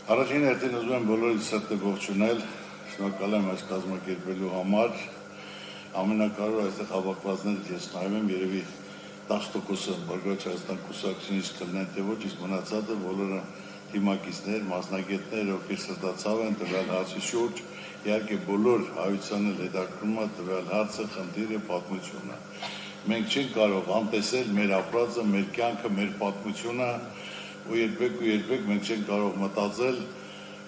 Առաջին հերթին ուզում եմ բոլորից սրտը ողջունել, շնորհակալ եմ այս կազմակերպելու համար, ամենակարևորը այստեղ հավաքվածներից ես նայում եմ, երևի 10%-ը Բարգավաճ Հայաստան կուսակցությունից կլինեն, թե ոչ, իսկ մնացածը բոլորը թիմակիցներ, մասնագետներ, ովքեր սրտացավ են տվյալ հարցի շուրջ, իհարկե բոլոր հայությանը հետաքրքրում է տվյալ հարցը, խնդիրը, պատմությունը։ Մենք չենք կարող անտեսել մեր ապրածը, մեր կյանքը, մեր պատմությունը, ու երբեք մենք չենք կարող մտածել,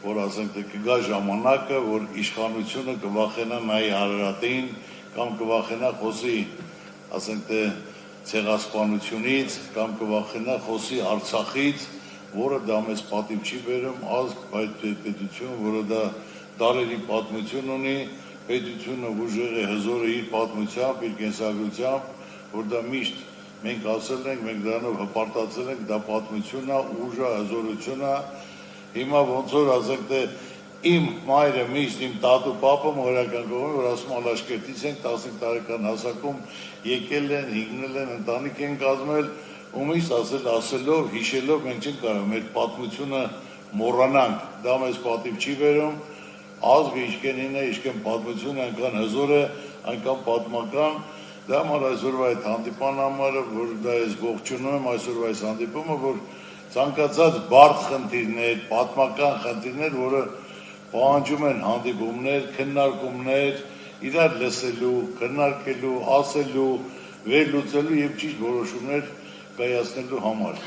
որ ասենք թե կգա ժամանակը, որ իշխանությունը կվախենա նայի Արարատին կամ կվախենա խոսի, ասենք թե ցեղասպանությունից կամ կվախենա խոսի Արցախից, որը դա մեզ պատիվ չի բերում, ազգ, պետություն, որը դա դարերի պատմություն ունի, պետությունը ուժեղ է, հզոր է իր պատմությամբ, իր կենսագրությամբ, որ դա միշտ մենք ասել ենք, մենք դրանով հպարտացել ենք, դա պատմությունն է, ուժը, հզորությունը, հիմա ոնց որ ասենք թե իմ մայրը միշտ իմ տատու պապը մորական կողմի, որ ասում Ալաշկերտից ենք 15 տարեկան հասակում եկել են, հիգնել են, ընտանիք են կազմել, ու միշտ ասելով, հիշելով մենք չենք կարող մեր պատմությունը մոռանանք, դա մեզ պատիվ չի բերում, ազգը ինչքան է, ինչքան պատմությունը այնքան հզոր է, այնքան պատմական, դա համար այսօրվա այդ հանդիպան համարը, որ դա ես ողջունում եմ այսօրվա այս հանդիպումը, որ ցանկացած բարդ խնդիրներ, պատմական խնդիրներ, որը պահանջում են հանդիպումներ, քննարկումներ, իրար լսելու, քննարկելու, ասելու, վերլուծելու եւ ճիշտ որոշումներ կայացնելու համար։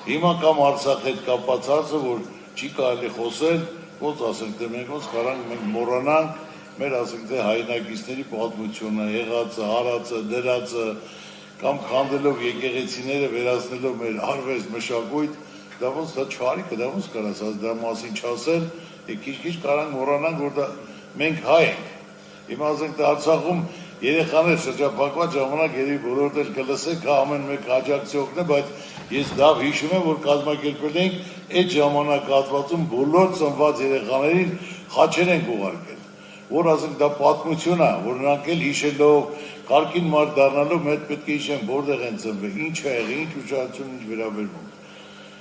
Հիմա կամ Արցախի հետ կապված հարցը, որ չի կարելի խոսել, ոնց ասենք, թե մենք կարանք մենք մոռանանք մեր ասենք թե հայրենակիցների պատմությունը, եղածը, արածը, դրածը, կամ քանդելով եկեղեցիները, վերացնելով մեր արվեստ, մշակույթ, դա ոնց դա չարիքը, դա ոնց կարաս դրա մասին չասել, քիչ-քիչ կարանք մոռանանք, որ դա մենք հայ ենք։ Հիմա ասենք թե Արցախում երեխաներ շրջափակված ժամանակ երևի բոլորդ էլ կլսեք, ամեն մեկ աջակցի օգնե, բայց ես լավ հիշում եմ, որ կազմակերպել ենք այդ ժամանակահատվածում բոլոր ծնված երեխաներին խաչեր ենք ուղարկել, որ ասենք դա պատմություն է, որ նրանք էլ հիշելով, կարգին մարդ դառնալով մենք պետք է հիշեն որտեղ են ծնվել, ինչ ա եղել, ինչ ուշադրություն, ինչ վերաբերվում։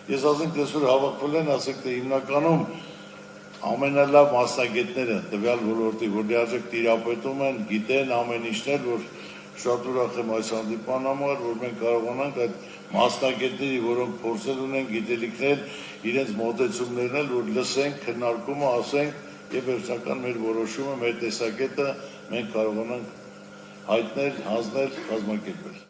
Ես ասենք դեսուր հավաքվել են, ասենք թե հիմնականում ամենալավ մասնագետները տվյալ ոլորտի, որ լիարժեք տիրապետում են, գիտեն ամեն ինչներ, որ շատ ուրախ եմ այս հանդիպան համար, որ մենք կարողանանք այդ մասնագետների, որոնք փորձել ունեն, գիտելիքներ, իրենց մոտեցումներն էլ, որ լսենք, քննարկումը ասենք եւ վերջնական մեր որոշումը, մեր տեսակետը մենք կարողանանք հայտնել, հանձնել, կազմակերպել։